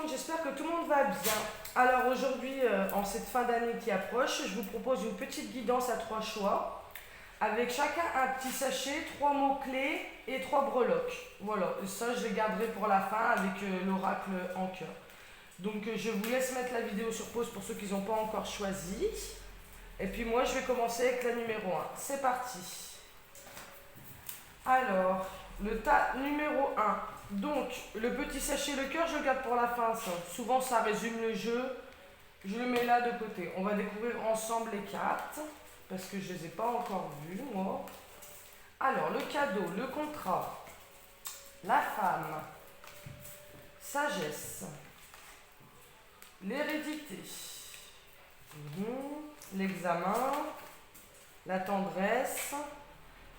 monde, j'espère que tout le monde va bien. Alors aujourd'hui, en cette fin d'année qui approche, je vous propose une petite guidance à 3 choix, avec chacun un petit sachet, 3 mots-clés et 3 breloques. Voilà, et ça je les garderai pour la fin avec l'oracle en cœur. Donc je vous laisse mettre la vidéo sur pause pour ceux qui n'ont pas encore choisi. Et puis moi je vais commencer avec la numéro 1. C'est parti. Alors, le tas numéro 1. Donc, le petit sachet, le cœur, je le garde pour la fin. Ça. Souvent, ça résume le jeu. Je le mets là de côté. On va découvrir ensemble les cartes, parce que je ne les ai pas encore vues, moi. Alors, le cadeau, le contrat, la femme, sagesse, l'hérédité, l'examen, la tendresse,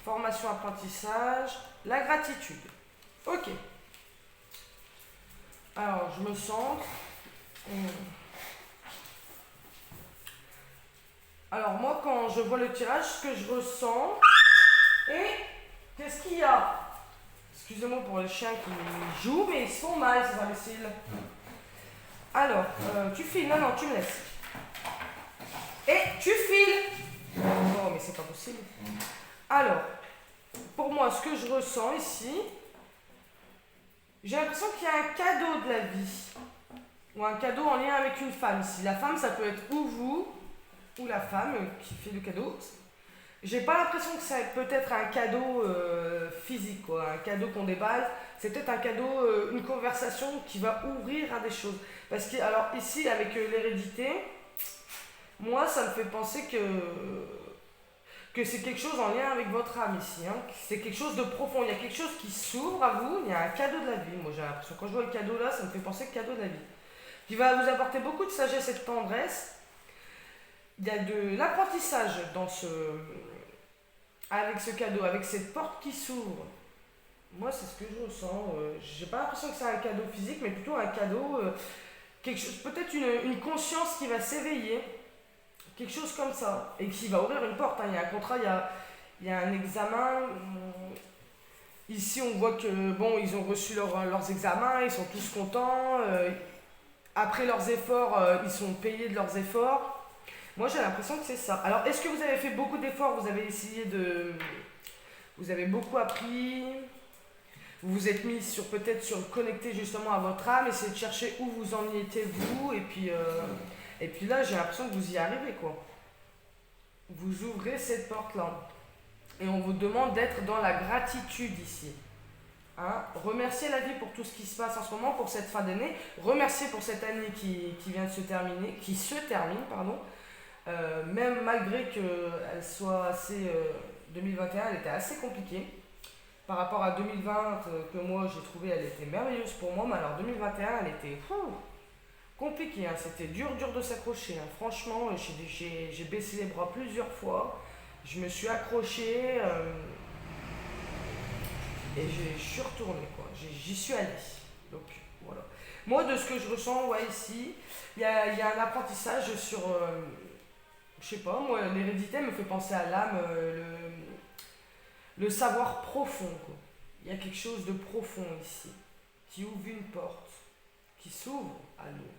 formation apprentissage, la gratitude. Ok. Alors, je me centre. Alors, moi, quand je vois le tirage, ce que je ressens... Et qu'est-ce qu'il y a? Excusez-moi pour les chiens qui jouent, mais ils se font mal, ces imbéciles. Alors, tu files. Non, tu me laisses. Et tu files. Non, mais c'est pas possible. Alors, pour moi, ce que je ressens ici, j'ai l'impression qu'il y a un cadeau de la vie. Ou un cadeau en lien avec une femme ici. La femme, ça peut être ou vous, ou la femme qui fait le cadeau. J'ai pas l'impression que c'est peut-être un cadeau physique, quoi. Un cadeau qu'on déballe. C'est peut-être un cadeau, une conversation qui va ouvrir à des choses. Parce que, alors ici, avec l'hérédité, moi, ça me fait penser que c'est quelque chose en lien avec votre âme ici. Hein. C'est quelque chose de profond. Il y a quelque chose qui s'ouvre à vous. Il y a un cadeau de la vie. Moi, j'ai l'impression, quand je vois le cadeau là, ça me fait penser que cadeau de la vie. Qui va vous apporter beaucoup de sagesse et de tendresse. Il y a de l'apprentissage avec ce cadeau, avec cette porte qui s'ouvre. Moi, c'est ce que je ressens. J'ai pas l'impression que c'est un cadeau physique, mais plutôt un cadeau, quelque chose, peut-être une conscience qui va s'éveiller. Quelque chose comme ça, et qui va ouvrir une porte. Hein. Il y a un contrat, il y a un examen. Ici, on voit que bon, ils ont reçu leurs examens, ils sont tous contents. Après leurs efforts, ils sont payés de leurs efforts. Moi, j'ai l'impression que c'est ça. Alors, est-ce que vous avez fait beaucoup d'efforts? Vous avez essayé de... Vous avez beaucoup appris. Vous vous êtes mis peut-être sur connecter justement à votre âme, essayer de chercher où vous en étiez vous, et puis là, j'ai l'impression que vous y arrivez, quoi. Vous ouvrez cette porte-là. Et on vous demande d'être dans la gratitude ici. Hein? Remerciez la vie pour tout ce qui se passe en ce moment, pour cette fin d'année. Remerciez pour cette année qui vient de se terminer, qui se termine, pardon. Même malgré qu'elle soit assez... 2021, elle était assez compliquée. Par rapport à 2020, que moi j'ai trouvé, elle était merveilleuse pour moi. Mais alors 2021, elle était... compliqué, hein. C'était dur de s'accrocher. Hein. Franchement, j'ai baissé les bras plusieurs fois. Je me suis accrochée et je suis retournée, quoi. J'y suis allée. Donc voilà. Moi, de ce que je ressens, ouais, ici, il y a un apprentissage sur, je sais pas, moi, l'hérédité me fait penser à l'âme, le savoir profond, quoi. Il y a quelque chose de profond ici, qui ouvre une porte, qui s'ouvre à nous.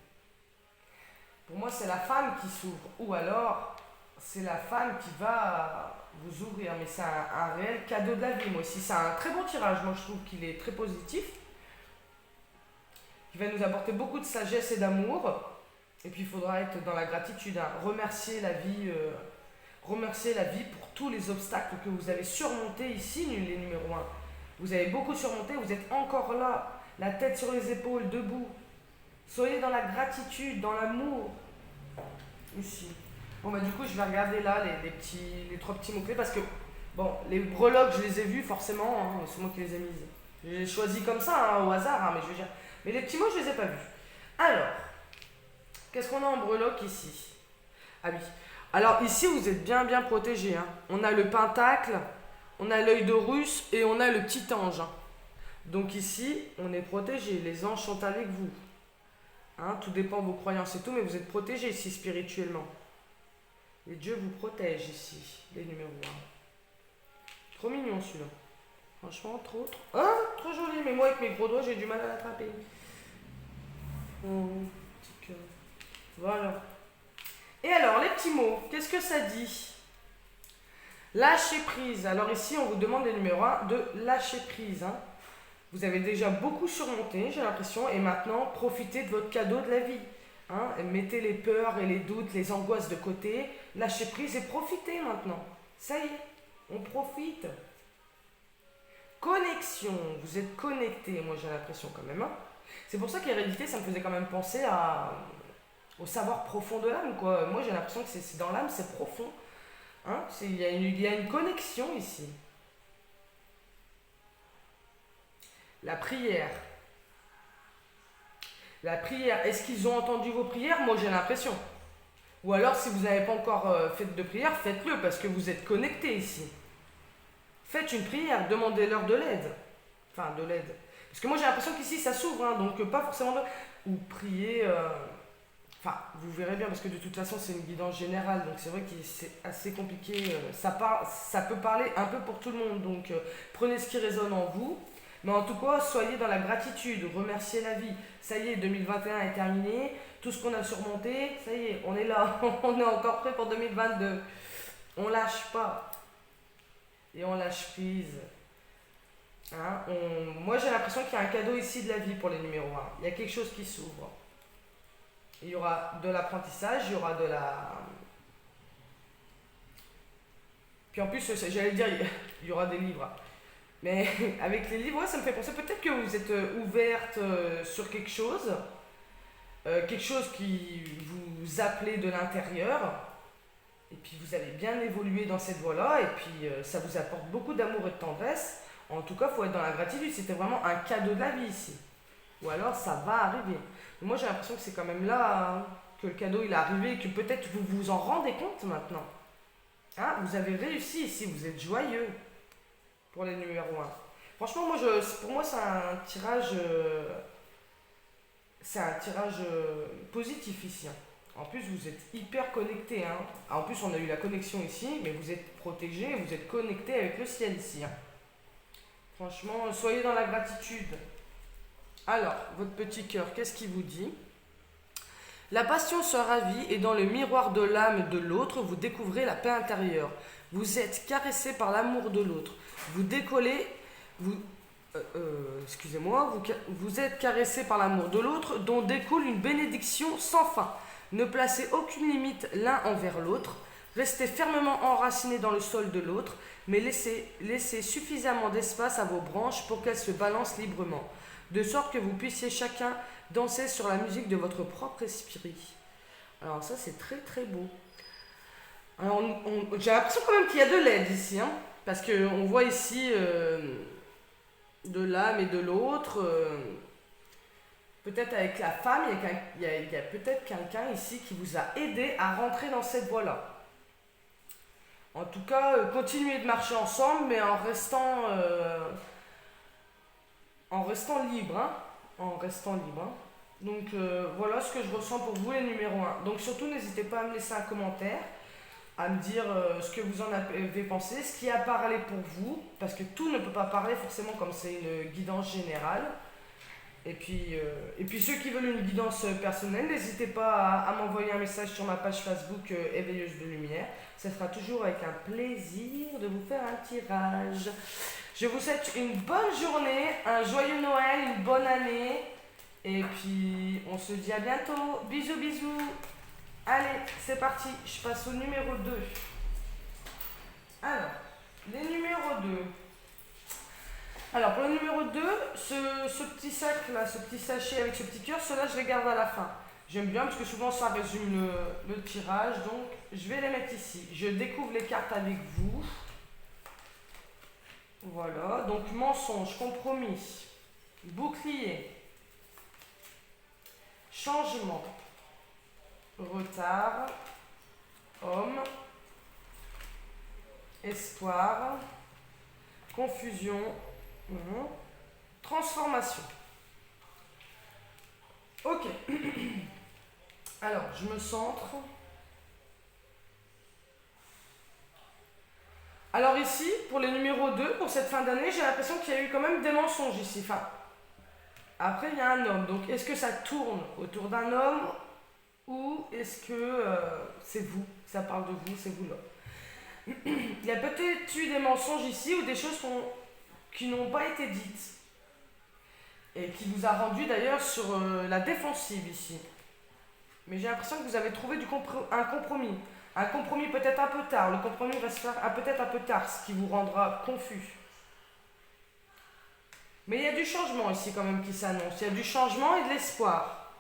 Pour moi, c'est la femme qui s'ouvre, ou alors c'est la femme qui va vous ouvrir. Mais c'est un réel cadeau de la vie. Moi aussi, c'est un très bon tirage. Moi, je trouve qu'il est très positif, qui va nous apporter beaucoup de sagesse et d'amour. Et puis, il faudra être dans la gratitude, hein. Remercier la vie pour tous les obstacles que vous avez surmontés ici, les numéros 1. Vous avez beaucoup surmonté, vous êtes encore là, la tête sur les épaules, debout. Soyez dans la gratitude, dans l'amour. Ici. Bon, bah, du coup, je vais regarder là les 3 petits mots-clés parce que, bon, les breloques, je les ai vus forcément, hein, c'est moi qui les ai mises. J'ai choisi comme ça, hein, au hasard, hein, mais je veux dire. Mais les petits mots, je les ai pas vus. Alors, qu'est-ce qu'on a en breloque ici? Ah oui. Alors, ici, vous êtes bien protégés. Hein. On a le pentacle, on a l'œil d'Horus et on a le petit ange. Hein. Donc, ici, on est protégés. Les anges sont avec vous. Hein, tout dépend de vos croyances et tout, mais vous êtes protégés ici spirituellement. Les dieux vous protègent ici, les numéros 1. Trop mignon celui-là. Franchement, trop joli. Mais moi, avec mes gros doigts, j'ai du mal à l'attraper. Oh. Voilà. Et alors, les petits mots, qu'est-ce que ça dit? Lâcher prise. Alors ici, on vous demande les numéros 1 de lâcher prise. Hein. Vous avez déjà beaucoup surmonté, j'ai l'impression, et maintenant, profitez de votre cadeau de la vie. Hein. Mettez les peurs et les doutes, les angoisses de côté, lâchez prise et profitez maintenant. Ça y est, on profite. Connexion, vous êtes connecté, moi j'ai l'impression quand même. Hein. C'est pour ça qu'hérédité, ça me faisait quand même penser au savoir profond de l'âme, quoi. Moi j'ai l'impression que c'est dans l'âme, c'est profond. Hein. Il y a une connexion ici. La prière. La prière, est-ce qu'ils ont entendu vos prières? Moi j'ai l'impression. Ou alors si vous n'avez pas encore fait de prière, faites-le parce que vous êtes connecté ici. Faites une prière, demandez-leur de l'aide. Enfin, de l'aide. Parce que moi j'ai l'impression qu'ici ça s'ouvre, hein, donc pas forcément de... Ou prier... Enfin, vous verrez bien parce que de toute façon c'est une guidance générale, donc c'est vrai que c'est assez compliqué. Ça peut parler un peu pour tout le monde, donc prenez ce qui résonne en vous. Mais en tout cas, soyez dans la gratitude, remerciez la vie. Ça y est, 2021 est terminé, tout ce qu'on a surmonté, ça y est, on est là, on est encore prêt pour 2022. On lâche pas. Et on lâche prise. Hein, moi j'ai l'impression qu'il y a un cadeau ici de la vie pour les numéros 1. Il y a quelque chose qui s'ouvre. Il y aura de l'apprentissage, il y aura de la... Puis en plus, j'allais dire, il y aura des livres. Mais avec les livres, ouais, ça me fait penser peut-être que vous êtes ouverte sur quelque chose qui vous appelait de l'intérieur. Et puis vous avez bien évolué dans cette voie-là, et puis ça vous apporte beaucoup d'amour et de tendresse. En tout cas, il faut être dans la gratitude, c'était vraiment un cadeau de la vie ici. Ou alors ça va arriver. Mais moi j'ai l'impression que c'est quand même là hein, que le cadeau il est arrivé, et que peut-être vous vous en rendez compte maintenant. Hein, vous avez réussi ici, vous êtes joyeux pour les numéros 1. Franchement, pour moi c'est un tirage positif ici. Hein. En plus, vous êtes hyper connecté. Hein. En plus, on a eu la connexion ici, mais vous êtes protégé, vous êtes connecté avec le ciel ici. Hein. Franchement, soyez dans la gratitude. Alors, votre petit cœur, qu'est-ce qu'il vous dit? La passion se ravit et dans le miroir de l'âme de l'autre, vous découvrez la paix intérieure. Vous êtes caressé par l'amour de l'autre. Vous décollez, vous êtes caressé par l'amour de l'autre, dont découle une bénédiction sans fin. Ne placez aucune limite l'un envers l'autre. Restez fermement enracinés dans le sol de l'autre, mais laissez suffisamment d'espace à vos branches pour qu'elles se balancent librement, de sorte que vous puissiez chacun danser sur la musique de votre propre esprit. Alors ça, c'est très très beau. Alors, j'ai l'impression quand même qu'il y a de l'aide ici, hein, parce qu'on voit ici de l'âme et de l'autre. Peut-être avec la femme, il y a peut-être quelqu'un ici qui vous a aidé à rentrer dans cette voie-là. En tout cas, continuez de marcher ensemble, mais en restant libre. Hein, en restant libre. Hein. Donc voilà ce que je ressens pour vous les numéros 1. Donc surtout, n'hésitez pas à me laisser un commentaire, à me dire ce que vous en avez pensé, ce qui a parlé pour vous, parce que tout ne peut pas parler forcément comme c'est une guidance générale. Et puis ceux qui veulent une guidance personnelle, n'hésitez pas à m'envoyer un message sur ma page Facebook Éveilleuse de Lumière. Ça sera toujours avec un plaisir de vous faire un tirage. Je vous souhaite une bonne journée, un joyeux Noël, une bonne année. Et puis on se dit à bientôt. Bisous bisous. Allez, c'est parti. Je passe au numéro 2. Alors, les numéros 2. Alors pour le numéro 2, ce petit sac là, ce petit sachet avec ce petit cœur, cela je les garde à la fin. J'aime bien parce que souvent ça résume le tirage, donc je vais les mettre ici. Je découvre les cartes avec vous. Voilà, donc mensonge, compromis, bouclier, changement, retard, homme, espoir, confusion, transformation. Ok. Alors, je me centre. Alors ici, pour les numéros 2, pour cette fin d'année, j'ai l'impression qu'il y a eu quand même des mensonges ici. Enfin, après, il y a un homme. Donc, est-ce que ça tourne autour d'un homme ou est-ce que c'est vous, ça parle de vous, c'est vous là. Il y a peut-être eu des mensonges ici ou des choses qui n'ont pas été dites et qui vous a rendu d'ailleurs sur la défensive ici. Mais j'ai l'impression que vous avez trouvé un compromis. Un compromis peut-être un peu tard. Le compromis va se faire peut-être un peu tard, ce qui vous rendra confus. Mais il y a du changement ici quand même qui s'annonce. Il y a du changement et de l'espoir.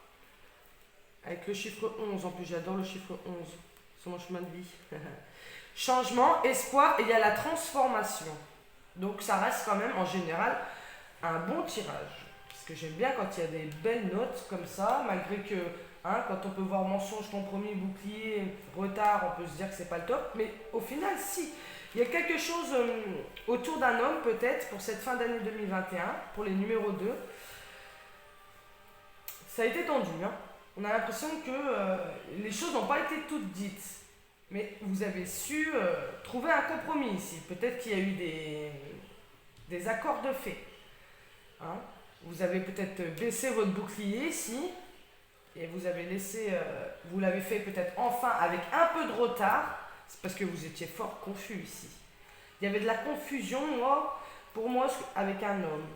Avec le chiffre 11 en plus, j'adore le chiffre 11 sur mon chemin de vie. Changement, espoir et il y a la transformation. Donc ça reste quand même en général un bon tirage. Parce que j'aime bien quand il y a des belles notes comme ça, malgré que quand on peut voir mensonge, compromis, bouclier, retard, on peut se dire que c'est pas le top. Mais au final, si. Il y a quelque chose autour d'un homme peut-être pour cette fin d'année 2021, pour les numéros 2. Ça a été tendu. On a l'impression que les choses n'ont pas été toutes dites. Mais vous avez su trouver un compromis ici. Peut-être qu'il y a eu des accords de fait. Vous avez peut-être baissé votre bouclier ici. Et vous avez laissé, vous l'avez fait peut-être enfin avec un peu de retard. C'est parce que vous étiez fort confus ici. Il y avait de la confusion, pour moi, avec un homme.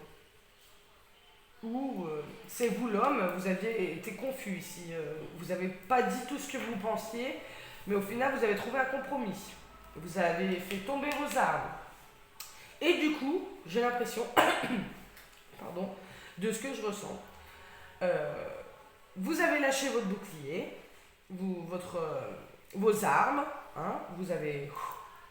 Ou c'est vous l'homme, vous aviez été confus ici. Vous n'avez pas dit tout ce que vous pensiez. Mais au final, vous avez trouvé un compromis. Vous avez fait tomber vos armes. Et du coup, j'ai l'impression, pardon, de ce que je ressens. Vous avez lâché votre bouclier, vos armes. Vous avez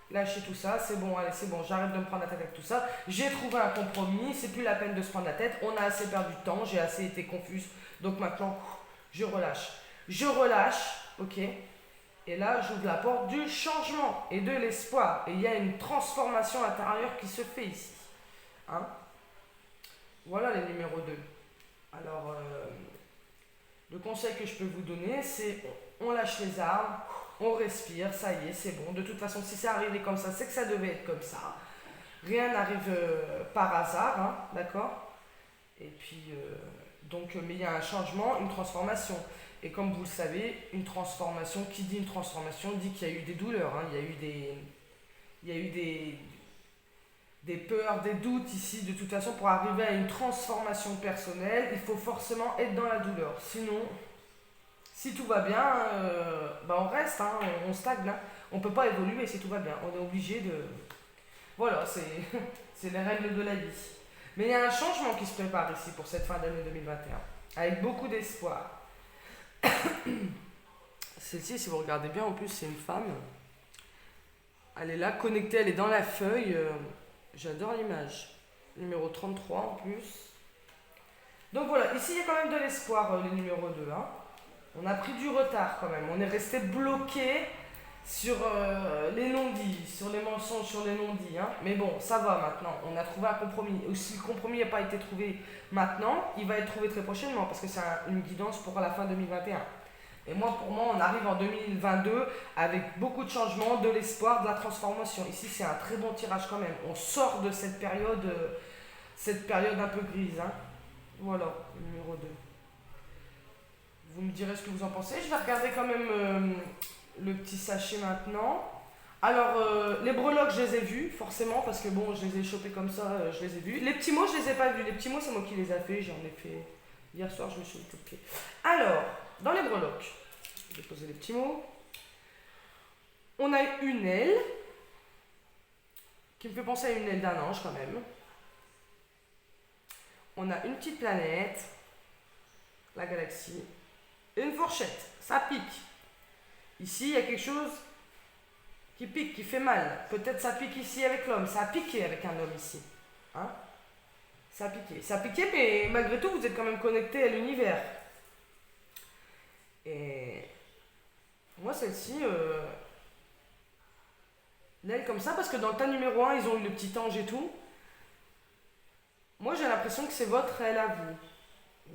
lâché tout ça. C'est bon, allez, c'est bon, j'arrête de me prendre la tête avec tout ça. J'ai trouvé un compromis. C'est plus la peine de se prendre la tête. On a assez perdu de temps. J'ai assez été confuse. Donc maintenant, je relâche. Je relâche, ok. Et là, j'ouvre la porte du changement et de l'espoir. Et il y a une transformation intérieure qui se fait ici. Voilà les numéros 2. Alors, le conseil que je peux vous donner, c'est on lâche les armes, on respire, ça y est, c'est bon. De toute façon, si c'est arrivé comme ça, c'est que ça devait être comme ça. Rien n'arrive par hasard, d'accord. Et puis, mais il y a un changement, une transformation. Et comme vous le savez, une transformation, qui dit une transformation, dit qu'il y a eu des douleurs. Il y a eu des peurs, des doutes ici. De toute façon, pour arriver à une transformation personnelle, il faut forcément être dans la douleur. Sinon, si tout va bien, on reste, on stagne. On ne peut pas évoluer si tout va bien. On est obligé de... Voilà, c'est les règles de la vie. Mais il y a un changement qui se prépare ici pour cette fin d'année 2021, avec beaucoup d'espoir. Celle-ci, si vous regardez bien, en plus, c'est une femme. Elle est là, connectée, elle est dans la feuille. J'adore l'image. Numéro 33 en plus. Donc voilà, ici, il y a quand même de l'espoir, les numéros 2. On a pris du retard quand même. On est resté bloqué sur les non-dits, sur les mensonges, sur les non-dits. Mais bon, ça va maintenant. On a trouvé un compromis. Et si le compromis n'a pas été trouvé maintenant, il va être trouvé très prochainement parce que c'est une guidance pour la fin 2021. Et pour moi, on arrive en 2022 avec beaucoup de changements, de l'espoir, de la transformation. Ici, c'est un très bon tirage quand même. On sort de cette période un peu grise. Voilà, numéro 2. Vous me direz ce que vous en pensez. Je vais regarder quand même le petit sachet maintenant. Alors, les breloques, je les ai vus, forcément, parce que bon, je les ai chopés comme ça, je les ai vus. Les petits mots, je les ai pas vus. Les petits mots, c'est moi qui les ai fait. J'en ai fait hier soir, je me suis occupée. Alors, dans les breloques, je vais poser les petits mots. On a une aile, qui me fait penser à une aile d'un ange quand même. On a une petite planète, la galaxie, et une fourchette, ça pique. Ici, il y a quelque chose qui pique, qui fait mal. Peut-être ça pique ici avec l'homme, ça a piqué avec un homme ici. Ça a piqué, mais malgré tout, vous êtes quand même connecté à l'univers. Et moi, celle-ci, l'aile comme ça, parce que dans le tas numéro 1, ils ont eu le petit ange et tout. Moi, j'ai l'impression que c'est votre aile à vous.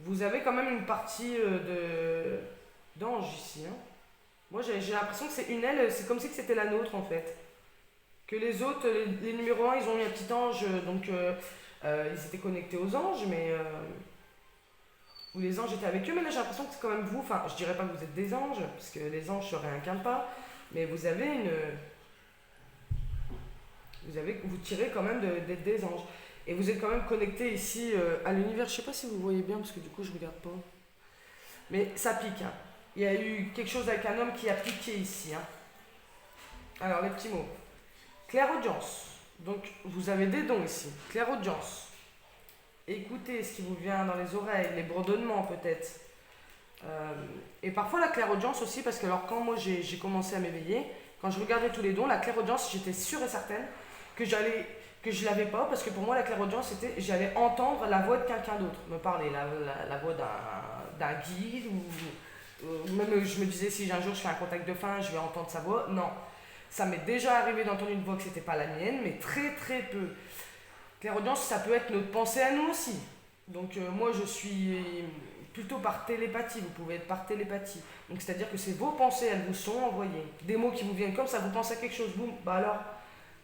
Vous avez quand même une partie d'ange ici. Moi, j'ai l'impression que c'est une aile, c'est comme si c'était la nôtre en fait. Que les autres, les numéros 1, ils ont eu un petit ange, donc ils étaient connectés aux anges, mais où les anges étaient avec eux, mais là j'ai l'impression que c'est quand même vous, enfin je dirais pas que vous êtes des anges, parce que les anges se réincarnent pas, mais vous avez une... vous tirez quand même d'être des anges. Et vous êtes quand même connecté ici à l'univers, je sais pas si vous voyez bien, parce que du coup je regarde pas. Mais ça pique, hein. Il y a eu quelque chose avec un homme qui a piqué ici, hein. Alors les petits mots. Clairaudience. Donc vous avez des dons ici. Clairaudience. Écoutez ce qui vous vient dans les oreilles, les bourdonnements peut-être. Et parfois la clairaudience aussi, parce que alors quand moi j'ai commencé à m'éveiller, quand je regardais tous les dons, la clairaudience, j'étais sûre et certaine que je l'avais pas, parce que pour moi la clairaudience c'était j'allais entendre la voix de quelqu'un d'autre me parler, la voix d'un guide, ou même je me disais si un jour je fais un contact de fin, je vais entendre sa voix. Non, ça m'est déjà arrivé d'entendre une voix que c'était pas la mienne, mais très très peu. Clairaudience, ça peut être notre pensée à nous aussi. Donc moi je suis plutôt par télépathie, vous pouvez être par télépathie. Donc c'est-à-dire que c'est vos pensées, elles vous sont envoyées. Des mots qui vous viennent comme ça, vous pensez à quelque chose, boum, bah alors.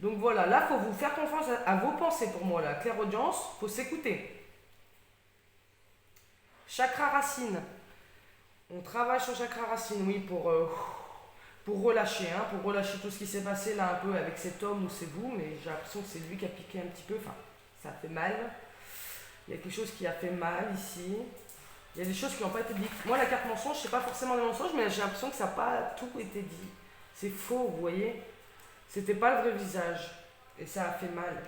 Donc voilà, là il faut vous faire confiance à vos pensées pour moi, la clairaudience, il faut s'écouter. Chakra racine. On travaille sur chakra racine, oui, pour relâcher, hein, pour relâcher tout ce qui s'est passé là un peu avec cet homme ou c'est vous, mais j'ai l'impression que c'est lui qui a piqué un petit peu, enfin, ça fait mal. Il y a quelque chose qui a fait mal ici. Il y a des choses qui n'ont pas été dites. Moi, la carte mensonge, c'est pas forcément des mensonges, mais j'ai l'impression que ça n'a pas tout été dit. C'est faux, vous voyez. C'était pas le vrai visage. Et ça a fait mal.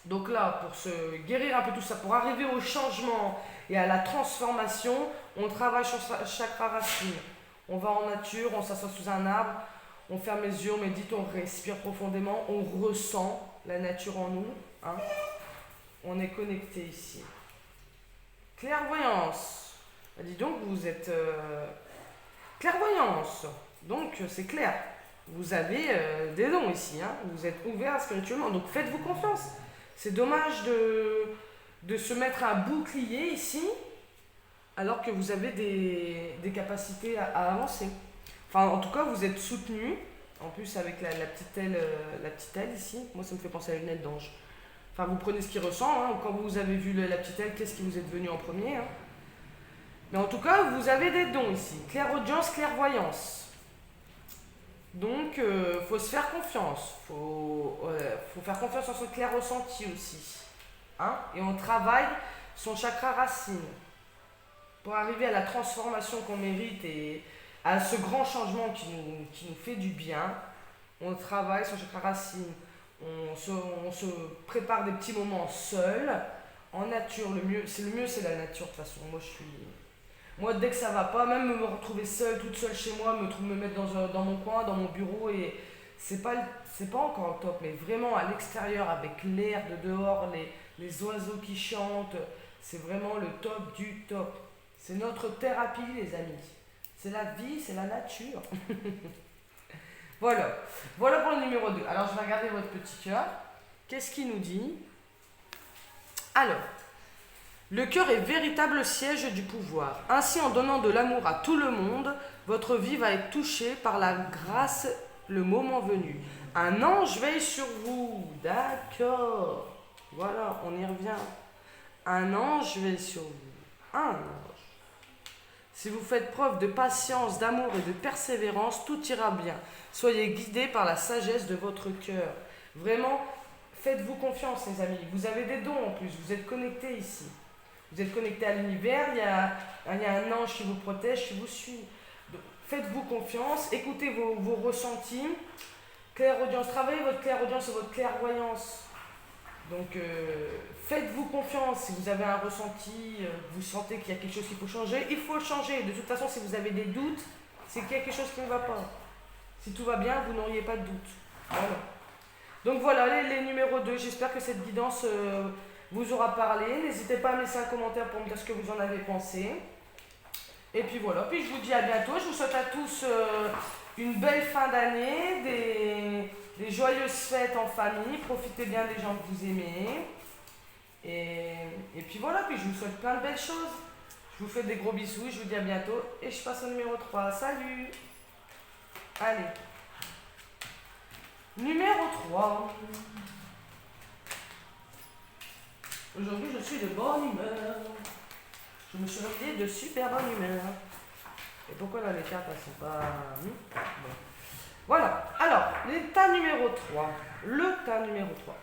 Donc là, pour se guérir un peu tout ça, pour arriver au changement et à la transformation, on travaille sur chakra racine. On va en nature, on s'assoit sous un arbre, on ferme les yeux, on médite, on respire profondément, on ressent la nature en nous, hein. On est connecté ici. Clairvoyance. Dis donc, vous êtes... Clairvoyance. Donc, c'est clair. Vous avez des dons ici, hein. Vous êtes ouvert spirituellement. Donc, faites-vous confiance. C'est dommage de se mettre un bouclier ici, alors que vous avez des capacités à avancer. Enfin, en tout cas, vous êtes soutenu. En plus, avec la petite aile ici. Moi, ça me fait penser à une aile d'ange. Enfin, vous prenez ce qui ressent, hein. Quand vous avez vu la petite aile, qu'est-ce qui vous est venu en premier, hein. Mais en tout cas, vous avez des dons ici. Clairaudience, clairvoyance. Donc, faut se faire confiance. Faut faire confiance en son clair ressenti aussi, hein. Et on travaille son chakra racine pour arriver à la transformation qu'on mérite et à ce grand changement qui nous fait du bien. On travaille son chakra racine. On se prépare des petits moments seuls, en nature. Le mieux, c'est la nature de toute façon. Moi, dès que ça va pas, même me retrouver seule, toute seule chez moi, me mettre dans mon coin, dans mon bureau, et c'est pas encore le top, mais vraiment à l'extérieur, avec l'air de dehors, les oiseaux qui chantent, c'est vraiment le top du top. C'est notre thérapie, les amis. C'est la vie, c'est la nature. Voilà. Voilà pour le numéro 2. Alors, je vais regarder votre petit cœur. Qu'est-ce qu'il nous dit? Alors, le cœur est véritable siège du pouvoir. Ainsi, en donnant de l'amour à tout le monde, votre vie va être touchée par la grâce le moment venu. Un ange veille sur vous. D'accord. Voilà, on y revient. Un ange veille sur vous. Un ange. Si vous faites preuve de patience, d'amour et de persévérance, tout ira bien. Soyez guidés par la sagesse de votre cœur. Vraiment, faites-vous confiance, les amis. Vous avez des dons en plus. Vous êtes connectés ici. Vous êtes connectés à l'univers. Il y a un ange qui vous protège, qui vous suit. Donc, faites-vous confiance. Écoutez vos ressentis. Clairaudience. Travaillez votre clairaudience et votre clairvoyance. Donc, faites-vous confiance. Si vous avez un ressenti, vous sentez qu'il y a quelque chose qu'il faut changer, il faut le changer. De toute façon, si vous avez des doutes, c'est qu'il y a quelque chose qui ne va pas. Si tout va bien, vous n'auriez pas de doute. Voilà. Donc voilà, les numéros 2. J'espère que cette guidance vous aura parlé. N'hésitez pas à me laisser un commentaire pour me dire ce que vous en avez pensé. Et puis voilà. Puis je vous dis à bientôt. Je vous souhaite à tous une belle fin d'année, des joyeuses fêtes en famille. Profitez bien des gens que vous aimez. Et puis voilà. Puis je vous souhaite plein de belles choses. Je vous fais des gros bisous. Je vous dis à bientôt. Et je passe au numéro 3. Salut! Allez. Numéro 3. Aujourd'hui, je suis de bonne humeur. Je me suis réveillée de super bonne humeur. Et pourquoi là les cartes elles sont pas... Bon. Voilà. Alors, l'état numéro 3. Le tas numéro 3.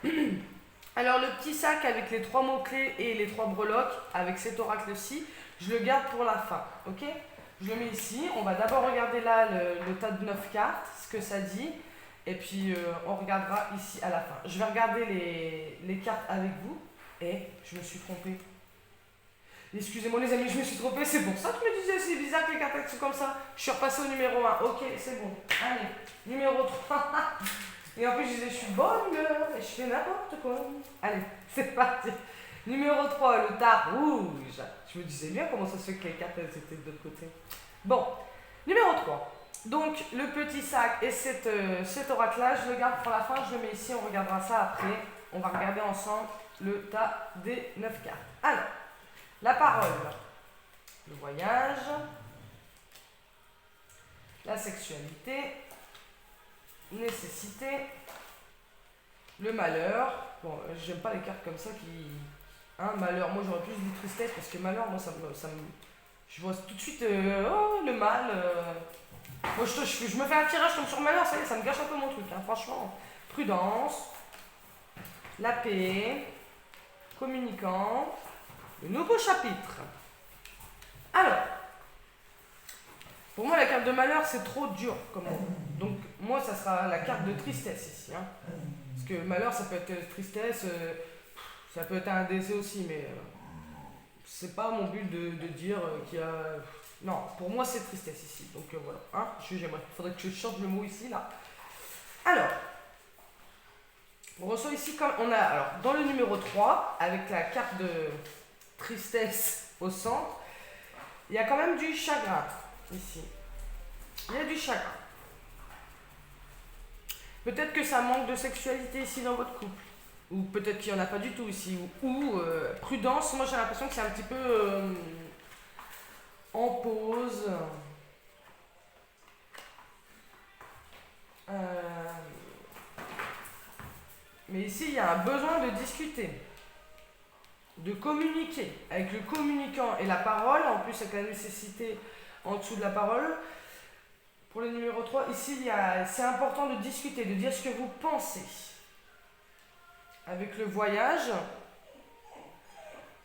Alors le petit sac avec les 3 mots-clés et les 3 breloques, avec cet oracle-ci, je le garde pour la fin. Ok? Je le mets ici. On va d'abord regarder là le tas de 9 cartes, ce que ça dit. Et puis on regardera ici à la fin. Je vais regarder les cartes avec vous. Et je me suis trompée. Excusez-moi les amis, je me suis trompée. C'est pour ça que je me disais c'est bizarre que les cartes sont comme ça. Je suis repassée au numéro 1. Ok, c'est bon. Allez, numéro 3. Et en plus je disais je suis bonne humeur. Et je fais n'importe quoi. Allez, c'est parti. Numéro 3, le tas rouge. Je me disais bien comment ça se fait que les cartes elles étaient de l'autre côté. Bon, numéro 3. Donc le petit sac et cet oracle-là, je le garde pour la fin, je le mets ici, on regardera ça après. On va regarder ensemble le tas des 9 cartes. Alors, la parole, le voyage, la sexualité, nécessité, le malheur. Bon, j'aime pas les cartes comme ça qui... Hein, malheur, moi j'aurais plus dit tristesse parce que malheur, moi ça me... Je vois tout de suite, oh, le mal... Moi, je me fais un tirage, je tombe sur malheur, ça y est, ça me gâche un peu mon truc, hein, franchement. Prudence, la paix, communicant, le nouveau chapitre. Alors, pour moi, la carte de malheur, c'est trop dur comme mot. Donc, moi, ça sera la carte de tristesse ici. Hein. Parce que malheur, ça peut être tristesse, ça peut être un décès aussi, mais c'est pas mon but de dire qu'il y a... Non, pour moi c'est tristesse ici, donc voilà, hein, il faudrait que je change le mot ici, là. Alors, on reçoit ici, comme on a, alors, dans le numéro 3, avec la carte de tristesse au centre, il y a quand même du chagrin, ici. Il y a du chagrin. Peut-être que ça manque de sexualité ici dans votre couple, ou peut-être qu'il n'y en a pas du tout ici, ou prudence, moi j'ai l'impression que c'est un petit peu... en pause. Mais ici, il y a un besoin de discuter, de communiquer. Avec le communicant et la parole, en plus avec la nécessité en dessous de la parole. Pour le numéro 3, ici, c'est important de discuter, de dire ce que vous pensez. Avec le voyage,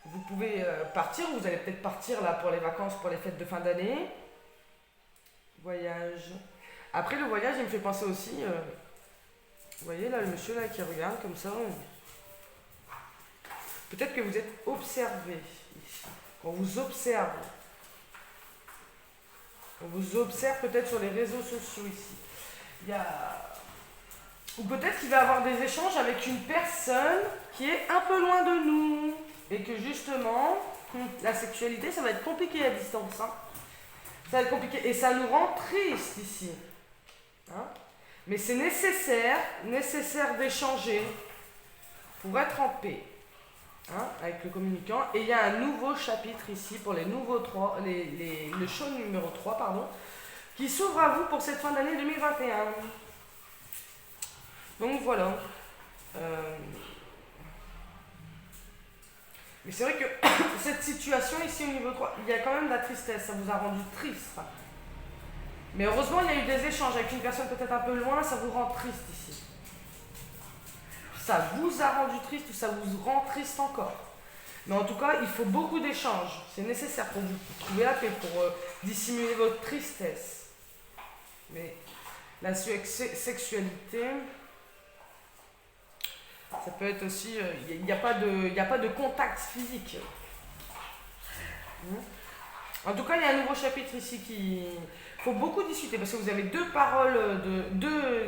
vous pouvez partir, vous allez peut-être partir là pour les vacances, pour les fêtes de fin d'année. Voyage. Après le voyage, il me fait penser aussi, vous voyez là, le monsieur là qui regarde comme ça. Peut-être que vous êtes observé ici. On vous observe. On vous observe peut-être sur les réseaux sociaux ici. Ou peut-être qu'il va y avoir des échanges avec une personne qui est un peu loin de nous. Et que justement, la sexualité, ça va être compliqué à distance. Hein. Ça va être compliqué. Et ça nous rend triste ici. Hein. Mais c'est nécessaire d'échanger pour être en paix. Hein, avec le communicant. Et il y a un nouveau chapitre ici pour les nouveaux 3, le show numéro 3, pardon, qui s'ouvre à vous pour cette fin d'année 2021. Donc voilà. Mais c'est vrai que cette situation ici au niveau 3, il y a quand même de la tristesse, ça vous a rendu triste. Mais heureusement, il y a eu des échanges avec une personne peut-être un peu loin, ça vous rend triste ici. Ça vous a rendu triste ou ça vous rend triste encore. Mais en tout cas, il faut beaucoup d'échanges. C'est nécessaire pour vous trouver la paix, pour dissimuler votre tristesse. Mais la sexualité, ça peut être aussi... Il n'y a pas de contact physique. En tout cas, il y a un nouveau chapitre ici qui... Il faut beaucoup discuter parce que vous avez deux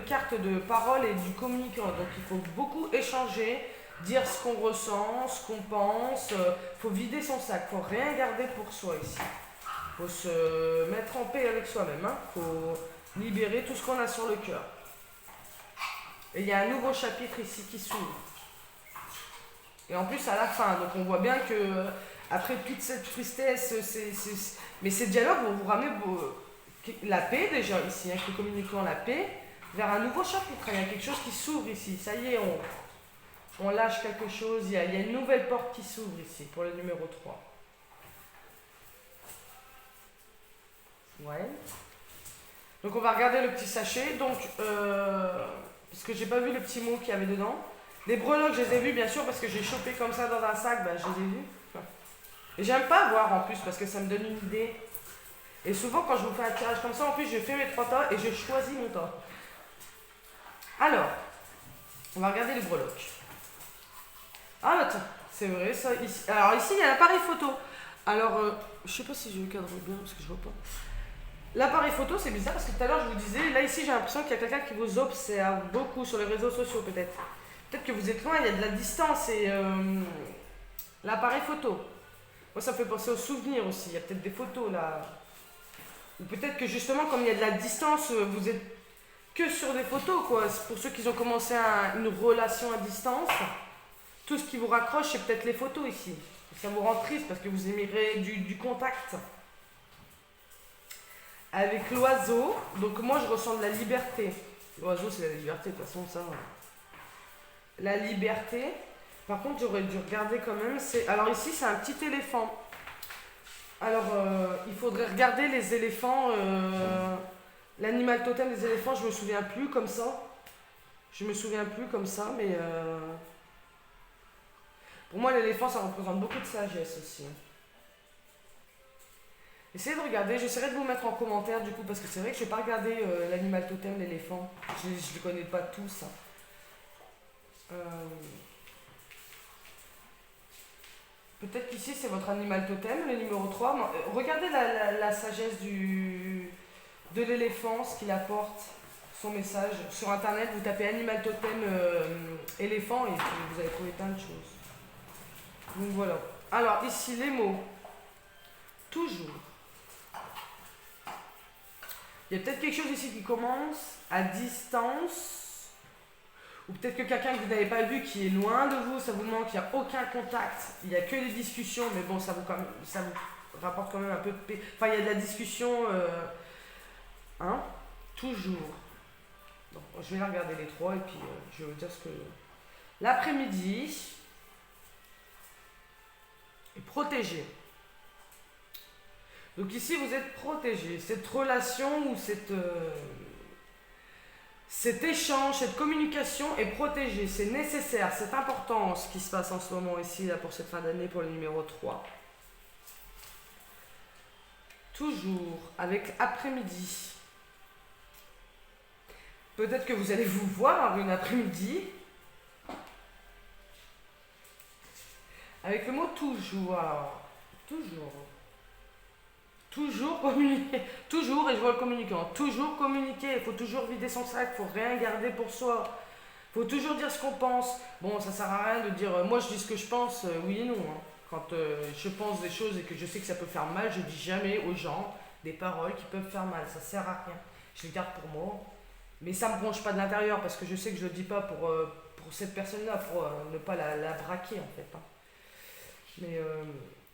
cartes de parole et du communicant. Donc il faut beaucoup échanger, dire ce qu'on ressent, ce qu'on pense. Il faut vider son sac, il ne faut rien garder pour soi ici. Il faut se mettre en paix avec soi-même. Il faut libérer tout ce qu'on a sur le cœur. Et il y a un nouveau chapitre ici qui s'ouvre. Et en plus à la fin, donc on voit bien que après toute cette tristesse, mais ces dialogues vont vous ramener la paix déjà ici, avec le communicant, la paix, vers un nouveau chapitre. Il y a quelque chose qui s'ouvre ici. Ça y est, on lâche quelque chose. Il y a une nouvelle porte qui s'ouvre ici pour le numéro 3. Ouais. Donc on va regarder le petit sachet. Donc, parce que j'ai pas vu les petits mots qu'il y avait dedans. Les breloques, je les ai vus bien sûr parce que j'ai chopé comme ça dans un sac, bah, je les ai vus. Et j'aime pas voir en plus parce que ça me donne une idée. Et souvent quand je vous fais un tirage comme ça, en plus je fais mes 3 tas et je choisis mon tas. Alors, on va regarder les breloques. Ah bah tiens, c'est vrai ça. Ici. Alors ici il y a l'appareil photo. Alors, je sais pas si je cadre bien parce que je vois pas. L'appareil photo, c'est bizarre parce que tout à l'heure je vous disais, là ici j'ai l'impression qu'il y a quelqu'un qui vous observe beaucoup sur les réseaux sociaux peut-être. Peut-être que vous êtes loin, il y a de la distance et l'appareil photo. Moi ça me fait penser aux souvenirs aussi, il y a peut-être des photos là. Ou peut-être que justement comme il y a de la distance, vous êtes que sur des photos quoi. C'est pour ceux qui ont commencé une relation à distance, tout ce qui vous raccroche c'est peut-être les photos ici. Ça vous rend triste parce que vous aimerez du contact. Avec l'oiseau, donc moi je ressens de la liberté. L'oiseau c'est la liberté, de toute façon ça. La liberté. Par contre j'aurais dû regarder quand même. Alors ici c'est un petit éléphant. Alors il faudrait regarder les éléphants. L'animal totem des éléphants, je me souviens plus comme ça. Je me souviens plus comme ça, mais pour moi l'éléphant ça représente beaucoup de sagesse aussi. Essayez de regarder, j'essaierai de vous mettre en commentaire du coup, parce que c'est vrai que je n'ai pas regardé l'animal totem, l'éléphant. Je ne les connais pas tous. Peut-être qu'ici c'est votre animal totem, le numéro 3. Regardez la sagesse de l'éléphant, ce qu'il apporte, son message. Sur internet, vous tapez animal totem éléphant et puis vous allez trouver plein de choses. Donc voilà. Alors ici les mots. Toujours. Il y a peut-être quelque chose ici qui commence à distance, ou peut-être que quelqu'un que vous n'avez pas vu qui est loin de vous, ça vous manque, il n'y a aucun contact, il n'y a que des discussions, mais bon, ça vous rapporte quand même un peu de paix. Enfin, il y a de la discussion, toujours. Donc, je vais la regarder les 3 et puis je vais vous dire ce que... L'après-midi est protégé. Donc ici, vous êtes protégé. Cette relation ou cet échange, cette communication est protégée. C'est nécessaire, c'est important ce qui se passe en ce moment ici, là, pour cette fin d'année, pour le numéro 3. Toujours avec après-midi. Peut-être que vous allez vous voir une après-midi. Avec le mot toujours. Alors, toujours. Toujours communiquer, toujours, et je vois le communicant, toujours communiquer, il faut toujours vider son sac, il faut rien garder pour soi, il faut toujours dire ce qu'on pense. Bon, ça sert à rien de dire, moi je dis ce que je pense, oui et non. Hein. Quand je pense des choses et que je sais que ça peut faire mal, je dis jamais aux gens des paroles qui peuvent faire mal, ça sert à rien. Je les garde pour moi, mais ça me bronche pas de l'intérieur parce que je sais que je le dis pas pour cette personne-là, pour ne pas la braquer en fait. Hein. Mais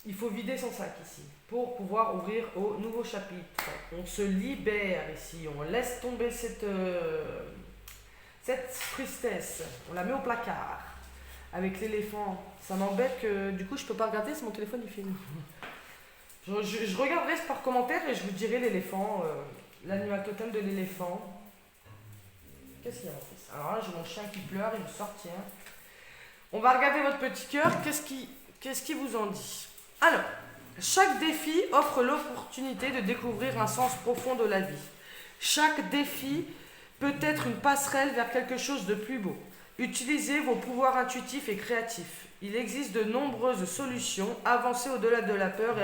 il faut vider son sac ici pour pouvoir ouvrir au nouveau chapitre. On se libère ici, on laisse tomber cette tristesse, on la met au placard. Avec l'éléphant, ça m'embête que du coup je peux pas regarder si mon téléphone il filme. Je regarderai par commentaire et je vous dirai l'éléphant, l'animal totem de l'éléphant. Qu'est-ce qu'il y a mon fils? Alors là j'ai mon chien qui pleure, il me sortit. On va regarder votre petit cœur, qu'est-ce qui vous en dit? Alors, chaque défi offre l'opportunité de découvrir un sens profond de la vie. Chaque défi peut être une passerelle vers quelque chose de plus beau. Utilisez vos pouvoirs intuitifs et créatifs. Il existe de nombreuses solutions. Avancez au-delà de la peur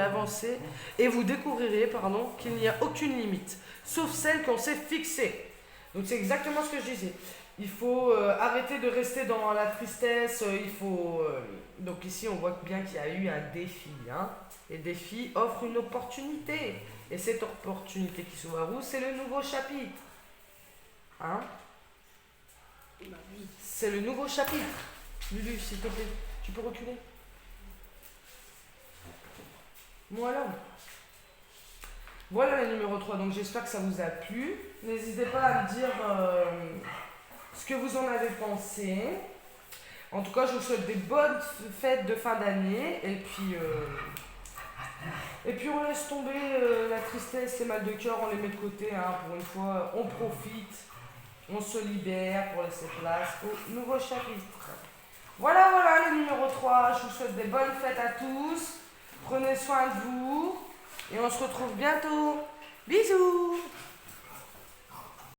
et vous découvrirez qu'il n'y a aucune limite, sauf celle qu'on s'est fixée. Donc c'est exactement ce que je disais. Il faut arrêter de rester dans la tristesse. Donc ici, on voit bien qu'il y a eu un défi. Hein. Les défis offrent une opportunité. Et cette opportunité qui s'ouvre à vous, c'est le nouveau chapitre. Hein? Bah oui. C'est le nouveau chapitre. Lulu, s'il te plaît, tu peux reculer? Voilà le numéro 3. Donc j'espère que ça vous a plu. N'hésitez pas à me dire... ce que vous en avez pensé. En tout cas, je vous souhaite des bonnes fêtes de fin d'année. Et puis, Et puis on laisse tomber la tristesse, les mal de cœur, on les met de côté, hein, pour une fois, on profite, on se libère pour laisser place au nouveau chapitre. Voilà, voilà le numéro 3, je vous souhaite des bonnes fêtes à tous, prenez soin de vous, et on se retrouve bientôt. Bisous!